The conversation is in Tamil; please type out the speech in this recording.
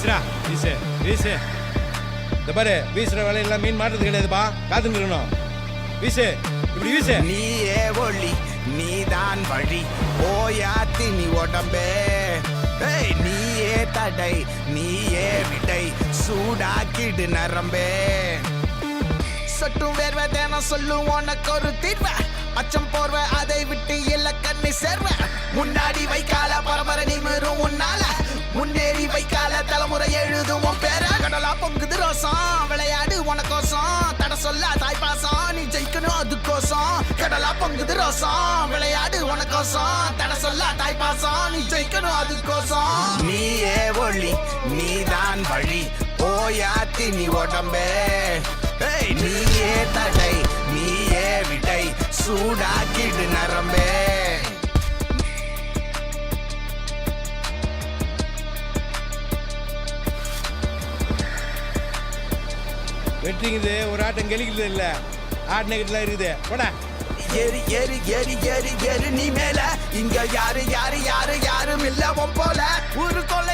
வீசுடா வீசு வீசு. இந்த பாரு வீசுற வேலையெல்லாம் மீன் மாட்டுறது கிடையாதுப்பா, காத்துன்னு இருக்கணும். வீசு, இப்படி வீசு. நீயே ஒளி நீதான் வழி ஓயாத்தி நீ உடம்பே. நீயே தடை நீயே விடை சூடாக்கிடு நரம்பே. சொட்டும் வேர்வை தினம் சொல்லும் உனக்கு ஒரு தீர்வ. அச்சம் போர்வ அதை விட்டு இல்ல கண்ணி சேர்வ. முன்னாடி வைக்கால பரம்பரை நிமிரும் உன்னால. முன்னேறி வைக்கால தலைமுறை எழுதும் உன் பேர. கடலா பொங்குது ரோசம் விளையாடு உனக்கோசம். தட சொல்ல தாய்ப்பாசம் நீ ஜெயிக்கணும் அதுக்கோசம். கடலா பொங்குது ரோசம் விளையாடு உனக்கோசம். தட சொல்ல தாய்ப்பாசம் நீ ஜெயிக்கணும் அதுக்கோசம். நீயே ஒளி நீதான் வழி ஓயாத்தி நீ உடம்பே. நீயே தடை நீயே விடை சூடாக்கிடு நரம்பே. வெட்டிங்குது ஒரு ஆட்டம் கெளிக்கிறது இல்ல, ஆட்டினக்கிட்டுலாம் இருக்குது. போடா. ஏறி ஏறி ஏறி ஏறி ஏறி நீ மேல. இங்க யாரு யாரு யாரு யாரும் இல்ல உன் போல. ஊரு கொள்ள